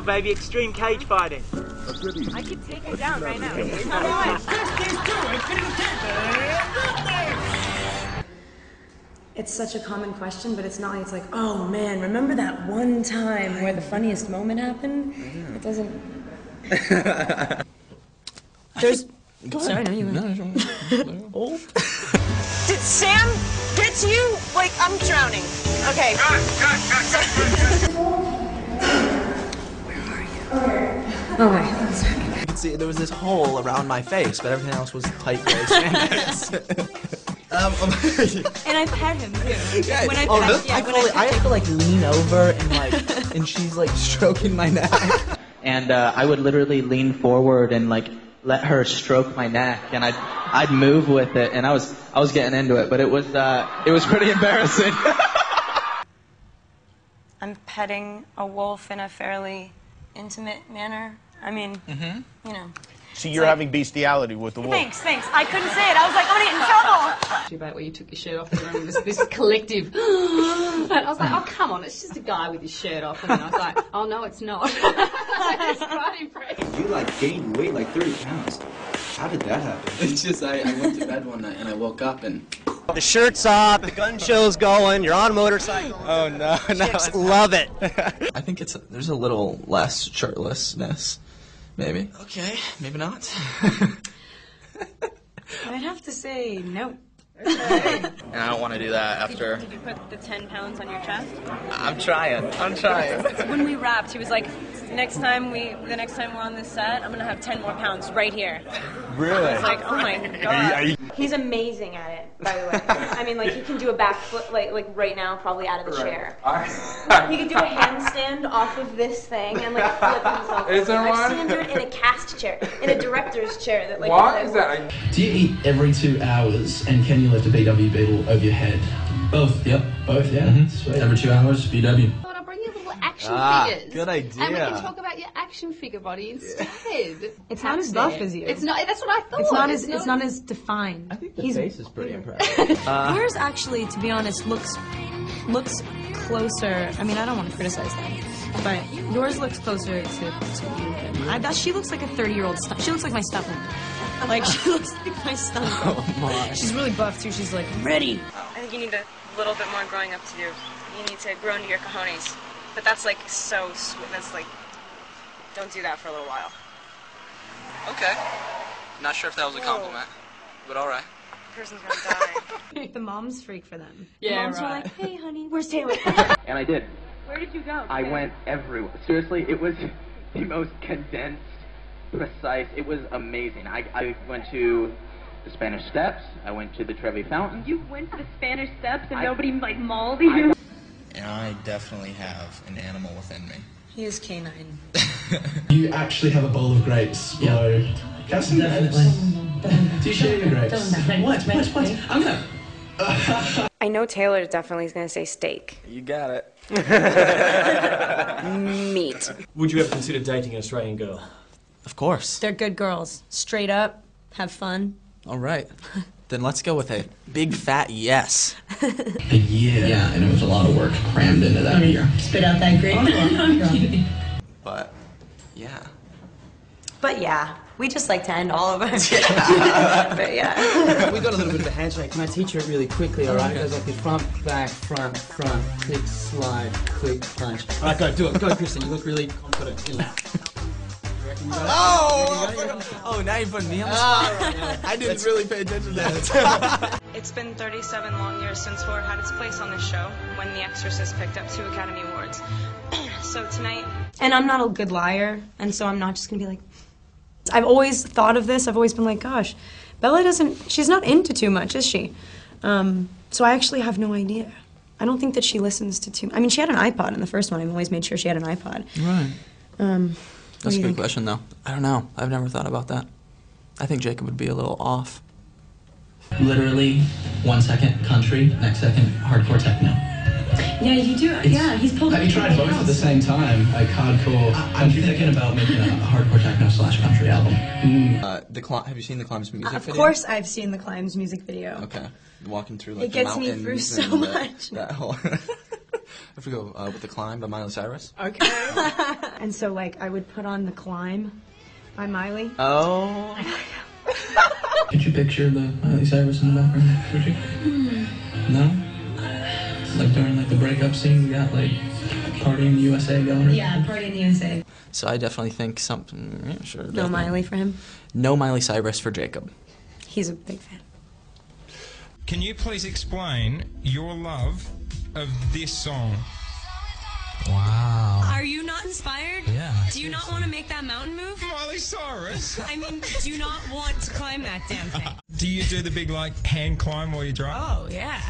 baby. Extreme cage fighting. I could take her down right now. It's such a common question, but it's not like it's like, oh man, remember that one time where the funniest moment happened? It doesn't. There's. Go Sorry, ahead. no, you. No. Oh. Did Sam get to you? Like, I'm drowning. Okay. Oh wait. You can see there was this hole around my face, but everything else was tight gray spandex. And I pet him too. Yeah, When I oh, pet, really? yeah, I have to like lean over and and she's like stroking my neck. And I would literally lean forward and like let her stroke my neck, and I'd move with it, and I was getting into it, but it was pretty embarrassing. I'm petting a wolf in a fairly intimate manner. I mean, you know. So you're having bestiality with the wolf. Thanks. I couldn't say it. I was like, I'm gonna get in trouble. Too about where you took your shirt off and there was this collective. And I was like, oh, come on, it's just a guy with his shirt off. And then I was like, oh, no, it's not. It's quite impressive. You like gained weight, like 30 pounds. How did that happen? It's just I went to bed one night and I woke up and... The shirt's off, the gun show's going, you're on a motorcycle. Oh no, Chicks love it. I think there's a little less shirtlessness, maybe. Okay, maybe not. I'd have to say no. And I don't want to do that after... Did you put the 10 pounds on your chest? I'm trying. When we wrapped, he was like, the next time we're on this set, I'm gonna have 10 more pounds right here. Really? I was like, oh my god. He's amazing at it, by the way. I mean, like, he can do a backflip, like right now, probably out of the chair. He can do a handstand off of this thing and like flip himself. Is there one? I've seen him do it in a cast chair, in a director's chair. That like. Why is that? Do you eat every 2 hours, and can you lift a BW beetle over your head? Both, yep. Both, yeah? Sweet. Every 2 hours, BW. I'll bring you little action figures. Good idea. And we can talk about your action figure body instead. It's not as buff as you. It's not. That's what I thought. It's not as defined. I think the face is pretty impressive. Yours actually, to be honest, looks closer. I mean, I don't want to criticize that, but yours looks closer to you. She looks like a 30-year-old. She looks like my stepmom. Like she looks like my stepmom. Oh my. She's really buff too. She's like ready. I think you need a little bit more growing up to do. You need to grow into your cojones. But that's like so sweet. That's like, don't do that for a little while. Okay. Not sure if that was a compliment, but all right. The person's gonna die. The moms freak for them. Yeah, the moms are like, hey honey, where's Taylor? And I did. Where did you go? I went everywhere. Seriously, it was the most condensed, precise. It was amazing. I went to the Spanish Steps. I went to the Trevi Fountain. You went to the Spanish Steps and nobody like mauled you? And I definitely have an animal within me. He is canine. You actually have a bowl of grapes. Yeah. Definitely. Do you share your grapes? What? I'm gonna... I know Taylor definitely is gonna say steak. You got it. Meat. Would you ever consider dating an Australian girl? Of course. They're good girls. Straight up, have fun. All right. Then let's go with a big fat yes. A year. Yeah, and it was a lot of work crammed into that year. Spit out that grape. But, yeah. But yeah, we just like to end all of us. But yeah. We got a little bit of a handshake. Can I teach you it really quickly, alright? It goes like the front, back, front, click, slide, click, punch. Alright, go, do it. Go, Kristen. You look really confident in that. Oh, now you're putting me on the spot. I didn't really pay attention to that. It's been 37 long years since horror had its place on this show, when The Exorcist picked up 2 Academy Awards. So tonight... And I'm not a good liar, and so I'm not just gonna be like... I've always thought of this, I've always been like, gosh, Bella she's not into too much, is she? So I actually have no idea. I don't think that she listens to too... I mean, she had an iPod in the first one. I've always made sure she had an iPod. Right. That's a good question, though. I don't know. I've never thought about that. I think Jacob would be a little off. Literally, 1 second country, next second hardcore techno. Yeah, you do. Yeah, he's pulled up. Have you tried both at the same time? Like hardcore. I'm thinking about making a hardcore techno / country album. Have you seen the Climbs music video? Of course I've seen the Climbs music video. Okay. Walking through like it gets the me through so much. That whole... If we go with The Climb by Miley Cyrus. Okay. And so, like, I would put on The Climb by Miley. Oh. Could you picture the Miley Cyrus in the background? Could you? No? Like during like the breakup scene, we got like Party in the USA going. Yeah, Party in the USA. So I definitely think something. Yeah, sure. No definitely. Miley for him. No Miley Cyrus for Jacob. He's a big fan. Can you please explain your love of this song? Wow. Are you not inspired? Yeah. Do you not want to make that mountain move? Miley Cyrus. I mean, do you not want to climb that damn thing? Do you do the big like hand climb while you drive? Oh, yeah.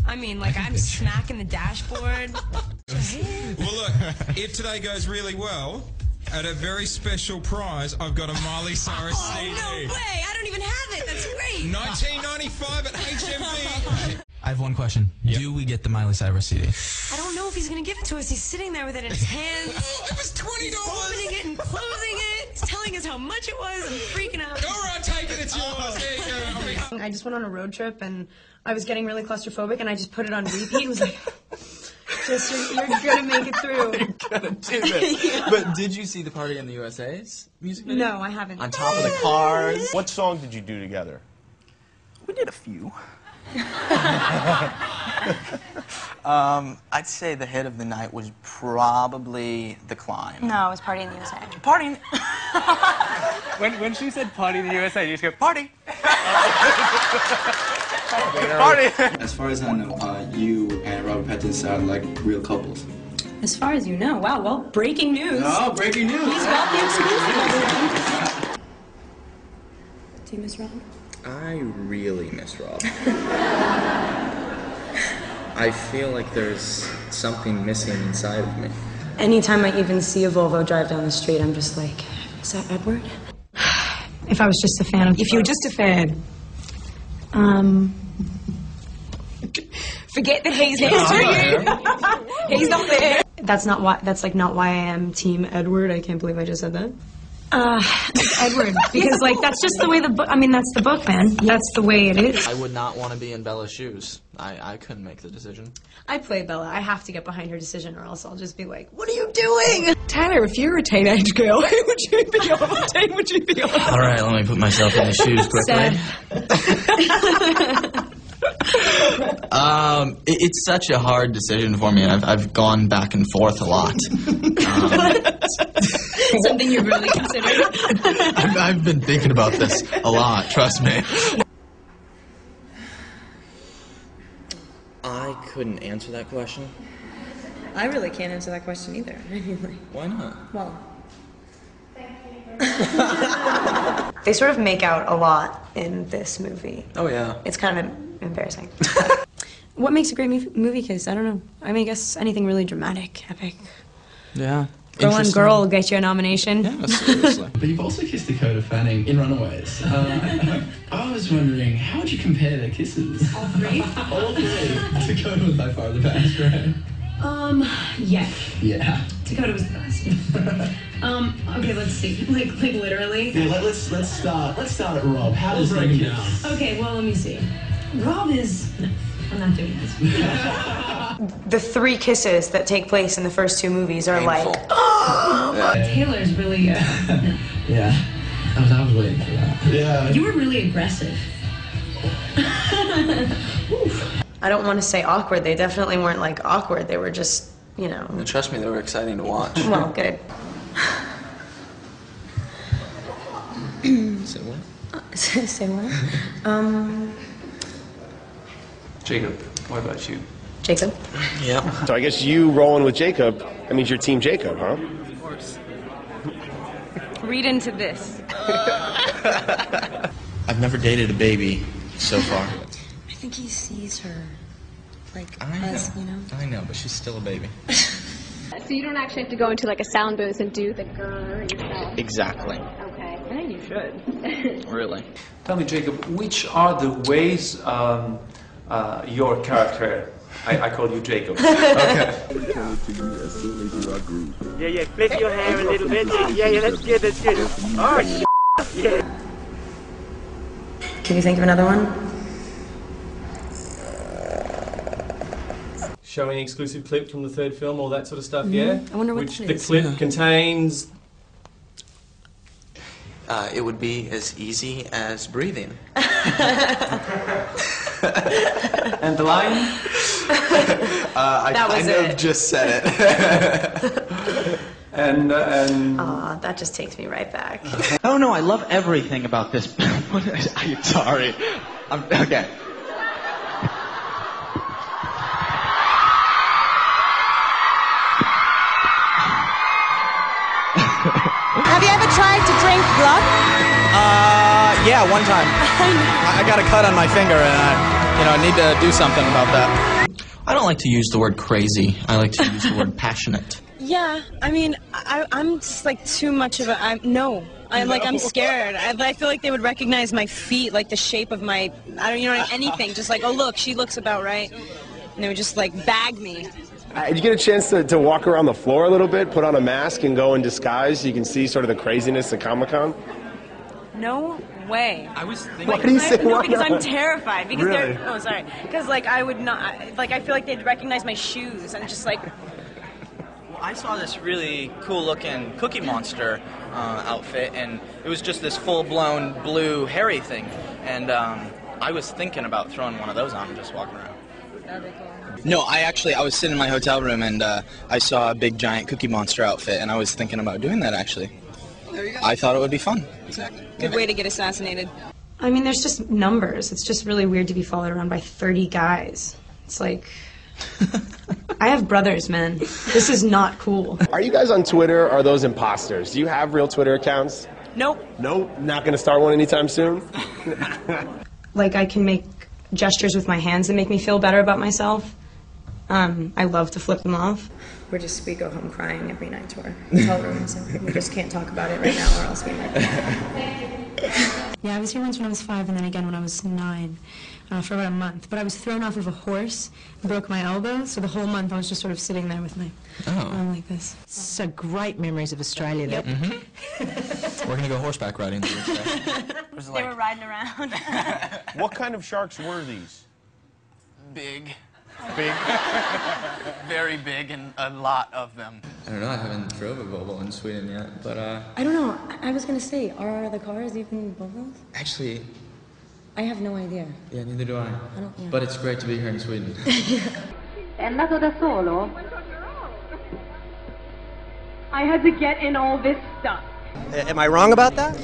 I mean, like, I'm smacking the dashboard. Well, look, if today goes really well, at a very special prize, I've got a Miley Cyrus CD. No way! I don't even have it. That's great. 1995 at HMV. I have one question. Yep. Do we get the Miley Cyrus CD? I don't know if he's gonna give it to us. He's sitting there with it in his hands. Oh, it was $20. Opening it and closing it. Telling us how much it was. I'm freaking out. All right, take it. It's yours. There you go. I just went on a road trip and I was getting really claustrophobic and I just put it on repeat. It was like, just, you're gonna make it through. You're gonna do this. Yeah. But did you see the Party in the USA's music video? No, I haven't. On top of the cars. What song did you do together? We did a few. I'd say the hit of the night was probably The Climb. No, it was Party in the USA. Party in... When she said Party in the USA, you just go, party! Party! As far as I know, you and Robert Pattinson are like real couples. As far as you know. Wow, well, breaking news. Oh, breaking news! He's got the exclusive. Do you miss Rob? I really miss Rob. I feel like there's something missing inside of me. Anytime I even see a Volvo drive down the street, I'm just like, is that Edward? If I was just a fan of... If you were just a fan. Forget that he's history. He's not there. That's not why. That's like not why I am Team Edward. I can't believe I just said that. Edward, because like that's just the way the book. I mean, that's the book, man. That's the way it is. I would not want to be in Bella's shoes. I couldn't make the decision. I play Bella. I have to get behind her decision, or else I'll just be like, "What are you doing, Tyler? If you're a teenage girl, who would you be on? What team would you be on?" All right, let me put myself in the shoes quickly. It's such a hard decision for me, and I've gone back and forth a lot. Something you really considered? I've been thinking about this a lot, trust me. I couldn't answer that question. I really can't answer that question either. Why not? Well, they sort of make out a lot in this movie. Oh yeah. It's kind of embarrassing. What makes a great movie kiss? I don't know. I mean, I guess anything really dramatic, epic. Yeah. Girl on Girl will get you a nomination. Yeah, seriously. But you've also kissed Dakota Fanning in Runaways. I was wondering, how would you compare their kisses? All three? All three. Dakota was by far the best, right? Yeah. Yeah. Dakota was the best. Okay, let's see. Like literally. Yeah, let's start at Rob. How does he down? Okay, well, let me see. Rob is... No, I'm not doing this. The three kisses that take place in the first two movies are Painful. like... Oh! Yeah. Taylor's really... Yeah. I was waiting for that. Yeah. You were really aggressive. I don't want to say awkward. They definitely weren't like awkward. They were just, you know... Well, trust me, they were exciting to watch. Well, good. Say what? Say what? Jacob, what about you? Jacob? Yeah. So I guess you rolling with Jacob, that means you're Team Jacob, huh? Of course. Read into this. I've never dated a baby so far. I think he sees her like I know. us, you know? I know, but she's still a baby. So you don't actually have to go into like a sound booth and do the grrr yourself? Exactly. Okay. I think you should. Really. Tell me, Jacob, which are the ways your character, I call you Jacob. Okay. Yeah, flip your hair a little bit. Yeah, that's good, that's good. Oh, yeah. Can you think of another one? showing exclusive clip from the third film, all that sort of stuff, yeah? I wonder what Which that the is. clip contains... It would be as easy as breathing. And the line? I That was kind of it. just said it. and Aw, that just takes me right back. Oh no, I love everything about this. I'm sorry. Okay. Have you ever tried to drink blood? Yeah, one time. I got a cut on my finger, and I need to do something about that. I don't like to use the word crazy. I like to use the word passionate. Yeah, I mean, I'm just like too much of a. I'm scared. I feel like they would recognize my feet, like the shape of my. Anything. Just like, oh look, she looks about right, and they would just like bag me. Did you get a chance to walk around the floor a little bit, put on a mask, and go in disguise so you can see sort of the craziness of Comic-Con? No way. I was thinking. Why do you say No, why because not? I'm terrified. Because Really? they're. Oh, sorry. Because like I would not. Like I feel like they'd recognize my shoes and just like. Well, I saw this really cool-looking Cookie Monster outfit, and it was just this full-blown blue hairy thing. And I was thinking about throwing one of those on and just walking around. That'd be cool. No, I was sitting in my hotel room, and I saw a big giant Cookie Monster outfit, and I was thinking about doing that, actually. There you go. I thought it would be fun. Exactly. Good way to get assassinated. I mean, there's just numbers. It's just really weird to be followed around by 30 guys. It's like, I have brothers, man. This is not cool. Are you guys on Twitter, or are those imposters? Do you have real Twitter accounts? Nope. Nope. Not going to start one anytime soon? Like, I can make gestures with my hands that make me feel better about myself. I love to flip them off. We go home crying every night to our hotel room, so we just can't talk about it right now, or else we might. Yeah, I was here once when I was 5, and then again when I was 9, for about a month. But I was thrown off of a horse, broke my elbow, so the whole month I was just sort of sitting there with my arm like this. So great memories of Australia there. We're gonna go horseback riding. They were riding around. What kind of sharks were these? Big. Big? Very big, and a lot of them. I don't know, I haven't drove a Volvo in Sweden yet, but I don't know. I was going to say, are the cars even Volvos? actually, I have no idea. yeah, neither do I. don't, yeah. But it's great to be here in Sweden. È andato da solo? I had to get in all this stuff. Am I wrong about that?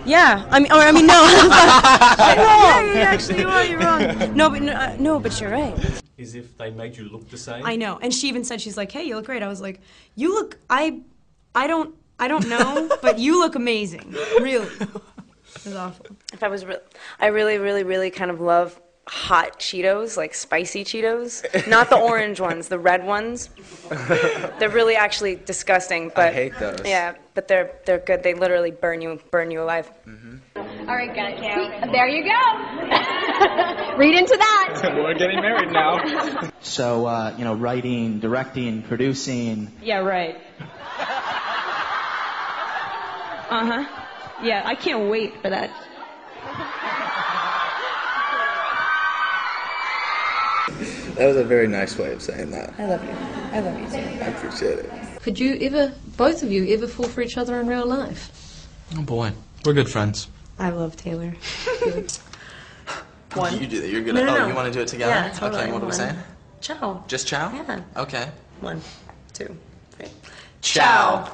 Yeah, no. Yeah, actually, you're wrong. No, but you're right. As if they made you look the same. I know. And she even said, she's like, hey, you look great. I was like, you look, I don't know, but you look amazing. Really. It was awful. If I really kind of love hot Cheetos, like spicy Cheetos. Not the orange ones, the red ones. They're really actually disgusting, but I hate those. Yeah, but they're good. They literally burn you alive. All right, guys. See, there you go. Read into that. We're getting married now. So, writing, directing, producing. Yeah, right. Yeah, I can't wait for that. That was a very nice way of saying that. I love you. I love you too. I appreciate it. Could you ever, both of you, ever fall for each other in real life? Oh boy, we're good friends. I love Taylor. One. You do that. You're good. No, You want to do it together? Yeah, totally. Okay. What are we saying? Ciao. Just ciao. Yeah. Okay. 1, 2, 3. Ciao.